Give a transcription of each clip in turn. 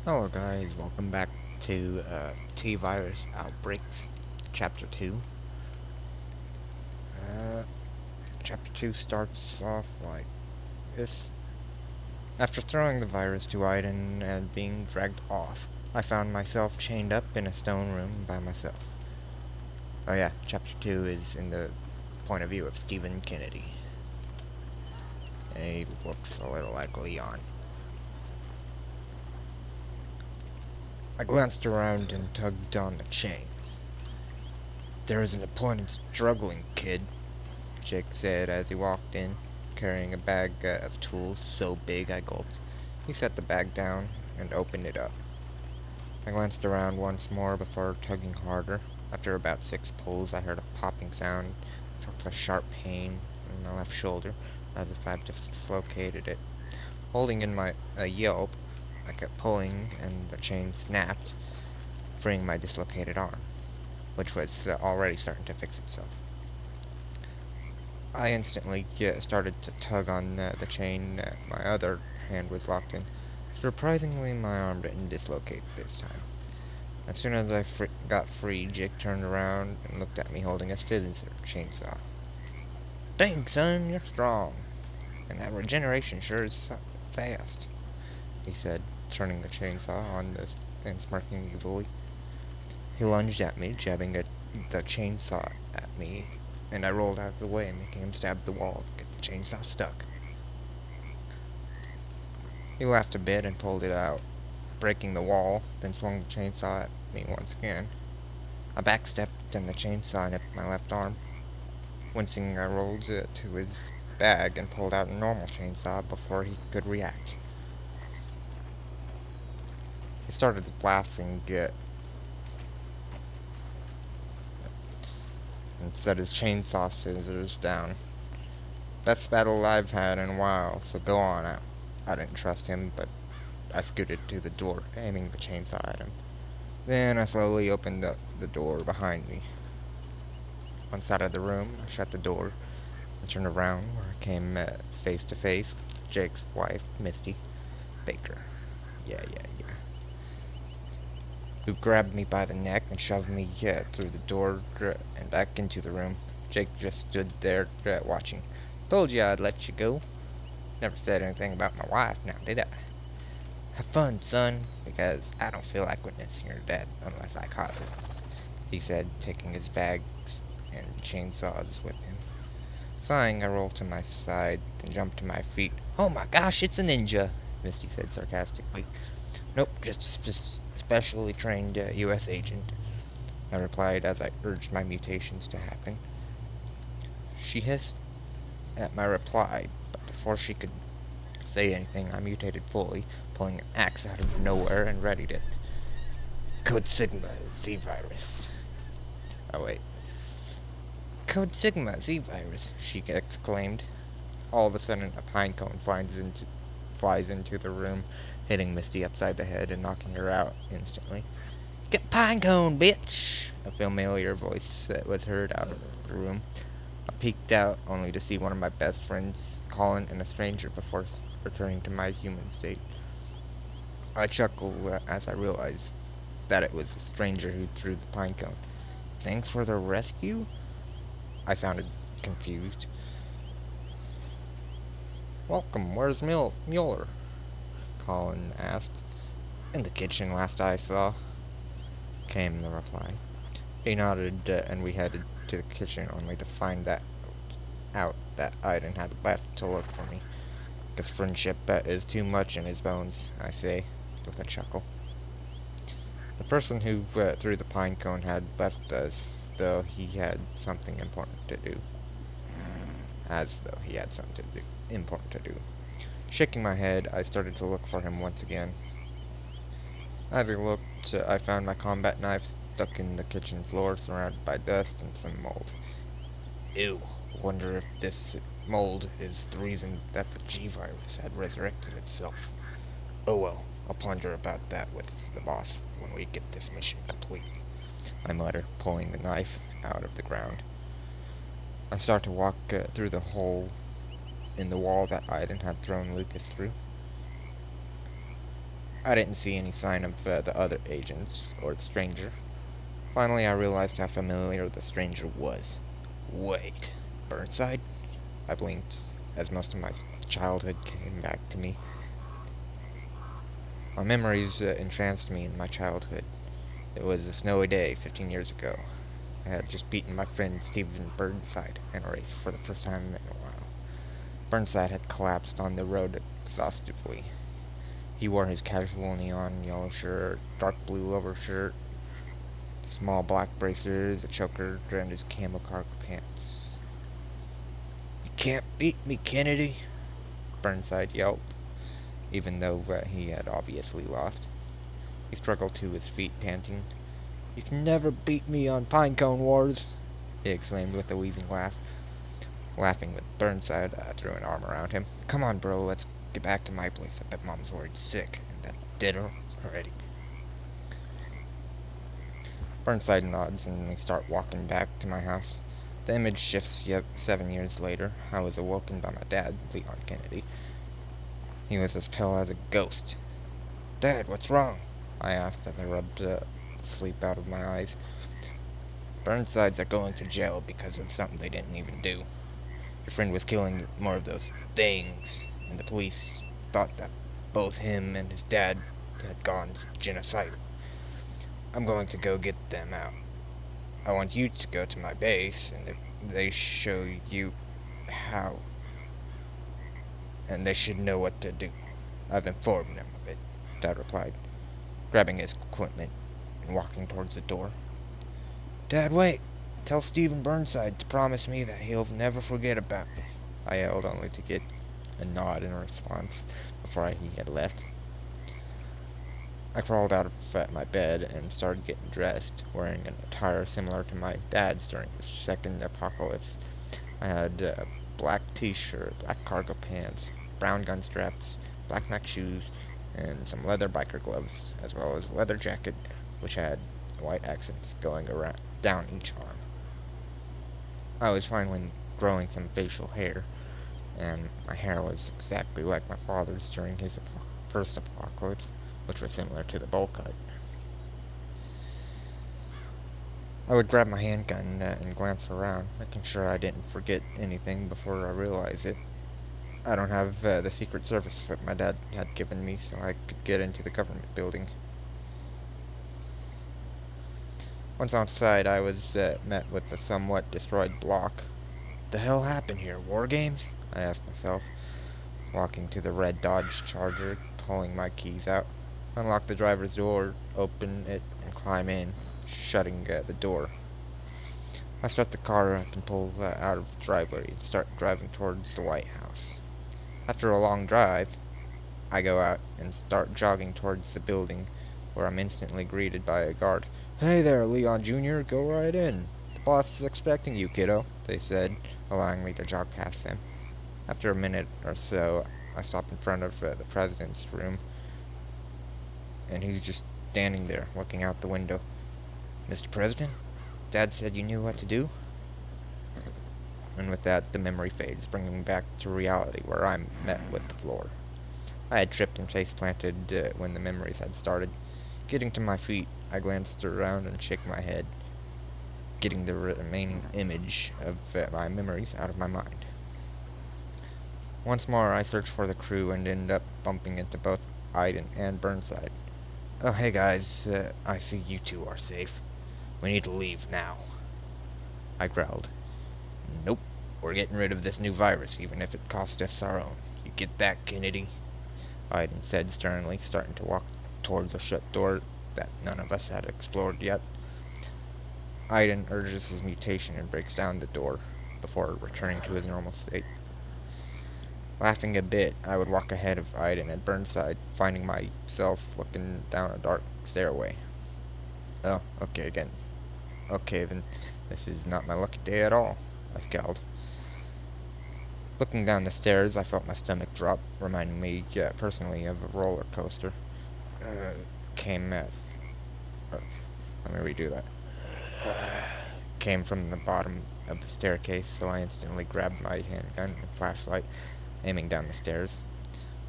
Hello guys, welcome back to T-Virus Outbreaks, Chapter 2. Uh, Chapter 2 starts off like this. After throwing the virus to Aiden and being dragged off, I found myself chained up in a stone room by myself. Oh yeah, Chapter 2 is in the point of view of Stephen Kennedy. He looks a little like Leon. I glanced around and tugged on the chains. There isn't a point in struggling, kid, Jake said as he walked in, carrying a bag of tools so big I gulped. He set the bag down and opened it up. I glanced around once more before tugging harder. After about 6 pulls, I heard a popping sound, felt a sharp pain in my left shoulder, as if I'd dislocated it. Holding in my yelp, I kept pulling, and the chain snapped, freeing my dislocated arm, which was already starting to fix itself. I instantly started to tug on the chain my other hand was locked in. Surprisingly, my arm didn't dislocate this time. As soon as I got free, Jake turned around and looked at me holding a scissor chainsaw. Dang, son, you're strong. And that regeneration sure is fast, he said, turning the chainsaw on this and smirking evilly. He lunged at me, jabbing the chainsaw at me, and I rolled out of the way, making him stab the wall to get the chainsaw stuck. He laughed a bit and pulled it out, breaking the wall, then swung the chainsaw at me once again. I backstepped and the chainsaw nipped my left arm. Wincing, I rolled it to his bag and pulled out a normal chainsaw before he could react. He started laughing and set his chainsaw scissors down. Best battle I've had in a while, so go on out. I didn't trust him, but I scooted to the door, aiming the chainsaw at him. Then I slowly opened up the door behind me. Once out of the room, I shut the door and turned around where I came face to face with Jake's wife, Misty Baker. Yeah. Who grabbed me by the neck and shoved me through the door and back into the room. Jake just stood there watching. Told you I'd let you go. Never said anything about my wife now, did I? Have fun, son, because I don't feel like witnessing your death unless I cause it, he said, taking his bags and chainsaws with him. Sighing, I rolled to my side, then jumped to my feet. Oh my gosh, it's a ninja, Misty said sarcastically. Nope, just a specially trained U.S. agent, I replied as I urged my mutations to happen. She hissed at my reply, but before she could say anything, I mutated fully, pulling an axe out of nowhere and readied it. Code Sigma Z-Virus. Oh wait. Code Sigma Z-Virus, she exclaimed. All of a sudden, a pine cone flies into the room, hitting Misty upside the head and knocking her out instantly. Get pine cone, bitch! A familiar voice that was heard out of the room. I peeked out, only to see one of my best friends, Colin, and a stranger before returning to my human state. I chuckled as I realized that it was a stranger who threw the pine cone. Thanks for the rescue? I sounded confused. Welcome, where's Mueller? Colin asked. In the kitchen last I saw, came the reply. He nodded, and we headed to the kitchen only to find out that Aiden had left to look for me. Guess friendship is too much in his bones, I say, with a chuckle. The person who threw the pine cone had left us, though he had something important to do. As though he had something important to do. Shaking my head, I started to look for him once again. As I looked, I found my combat knife stuck in the kitchen floor, surrounded by dust and some mold. Ew, wonder if this mold is the reason that the G-Virus had resurrected itself. Oh well, I'll ponder about that with the boss when we get this mission complete, I mutter, pulling the knife out of the ground. I start to walk through the hole in the wall that Aiden had thrown Lucas through. I didn't see any sign of the other agents or the stranger. Finally, I realized how familiar the stranger was. Wait, Burnside? I blinked as most of my childhood came back to me. My memories entranced me in my childhood. It was a snowy day 15 years ago. I had just beaten my friend Stephen Burnside in a race for the first time in a while. Burnside had collapsed on the road exhaustively. He wore his casual neon yellow shirt, dark blue overshirt, small black bracers, a choker, and his camo cargo pants. "You can't beat me, Kennedy," Burnside yelled, even though he had obviously lost. He struggled to his feet, panting. "You can never beat me on Pinecone Wars," he exclaimed with a wheezing laugh. Laughing with Burnside, I threw an arm around him. "Come on, bro, let's get back to my place. I bet Mom's worried sick, and that dinner's ready." Burnside nods, and we start walking back to my house. The image shifts yet 7 years later. I was awoken by my dad, Leon Kennedy. He was as pale as a ghost. "Dad, what's wrong?" I asked as I rubbed sleep out of my eyes. "Burnsides are going to jail because of something they didn't even do. Your friend was killing more of those things, and the police thought that both him and his dad had gone genocidal. I'm going to go get them out. I want you to go to my base, and they show you how, and they should know what to do. I've informed them of it," Dad replied, grabbing his equipment and walking towards the door. "Dad, wait! Tell Stephen Burnside to promise me that he'll never forget about me," I yelled, only to get a nod in response before he had left. I crawled out of my bed and started getting dressed, wearing an attire similar to my dad's during the second apocalypse. I had a black t-shirt, black cargo pants, brown gun straps, black Nike shoes, and some leather biker gloves, as well as a leather jacket, which had white accents going around down each arm. I was finally growing some facial hair, and my hair was exactly like my father's during his first apocalypse, which was similar to the bowl cut. I would grab my handgun and glance around, making sure I didn't forget anything before I realized it. I don't have the Secret Service that my dad had given me, so I could get into the government building. Once outside, I was met with a somewhat destroyed block. "The hell happened here? War games?" I asked myself, walking to the red Dodge Charger, pulling my keys out. Unlock the driver's door, open it, and climb in, shutting the door. I start the car up and pull out of the driveway and start driving towards the White House. After a long drive, I go out and start jogging towards the building, where I'm instantly greeted by a guard. "Hey there, Leon Jr., go right in. The boss is expecting you, kiddo," they said, allowing me to jog past them. After a minute or so, I stop in front of the president's room, and he's just standing there, looking out the window. "Mr. President, Dad said you knew what to do?" And with that, the memory fades, bringing me back to reality, where I'm met with the floor. I had tripped and face-planted when the memories had started. Getting to my feet, I glanced around and shook my head, getting the remaining image of my memories out of my mind. Once more, I searched for the crew and ended up bumping into both Iden and Burnside. "Oh, hey guys, I see you two are safe. We need to leave now," I growled. "Nope, we're getting rid of this new virus, even if it costs us our own. You get that, Kennedy?" Iden said sternly, starting to walk towards a shut door that none of us had explored yet. Iden urges his mutation and breaks down the door before returning to his normal state. Laughing a bit, I would walk ahead of Iden and Burnside, finding myself looking down a dark stairway. "Oh, okay again. Okay, then this is not my lucky day at all," I scowled. Looking down the stairs, I felt my stomach drop, reminding me personally of a roller coaster. Uh, came at... let me redo that. Came from the bottom of the staircase, so I instantly grabbed my handgun and flashlight, aiming down the stairs.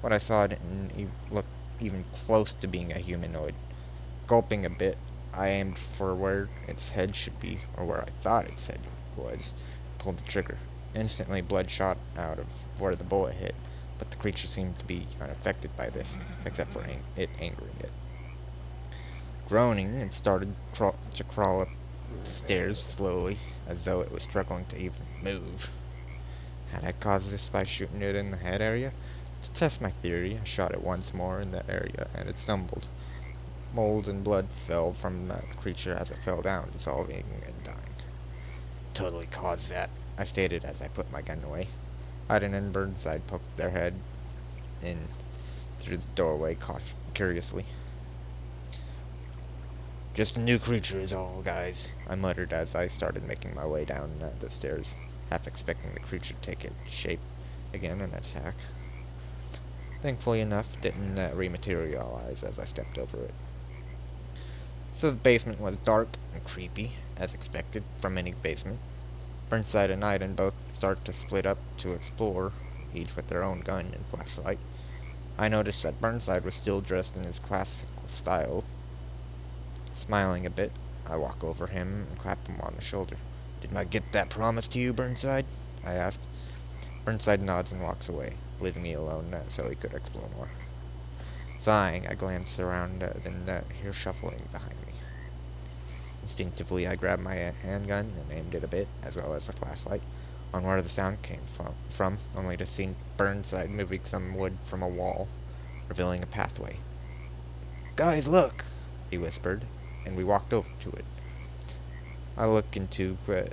What I saw didn't look even close to being a humanoid. Gulping a bit, I aimed for where its head should be, or where I thought its head was, and pulled the trigger. Instantly, blood shot out of where the bullet hit, but the creature seemed to be unaffected by this, except for it angering it. Groaning, it started to crawl up the stairs slowly, as though it was struggling to even move. Had I caused this by shooting it in the head area? To test my theory, I shot it once more in that area, and it stumbled. Mold and blood fell from the creature as it fell down, dissolving and dying. Totally caused that, I stated as I put my gun away. Iden and Burnside poked their head in through the doorway curiously. Just a new creature is all, guys, I muttered as I started making my way down the stairs, half expecting the creature to take its shape again and attack. Thankfully enough, it didn't rematerialize as I stepped over it. So the basement was dark and creepy, as expected from any basement. Burnside and Iden both start to split up to explore, each with their own gun and flashlight. I noticed that Burnside was still dressed in his classical style. Smiling a bit, I walk over him and clap him on the shoulder. "Did I get that promise to you, Burnside?" I asked. Burnside nods and walks away, leaving me alone so he could explore more. Sighing, I glance around, then hear shuffling behind me. Instinctively, I grabbed my handgun and aimed it a bit, as well as a flashlight, on where the sound came from, only to see Burnside moving some wood from a wall, revealing a pathway. "Guys, look!" he whispered, and we walked over to it. I look into the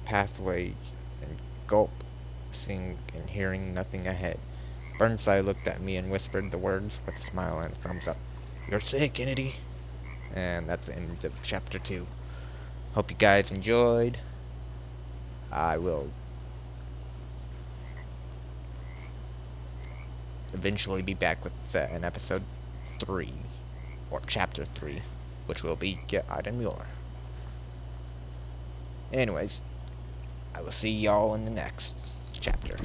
pathway and gulp, seeing and hearing nothing ahead. Burnside looked at me and whispered the words with a smile and a thumbs up. "You're safe, Kennedy." And that's the end of chapter 2. Hope you guys enjoyed. I will eventually be back with an episode 3, or chapter 3, which will be Get Iden Mueller. Anyways, I will see y'all in the next chapter.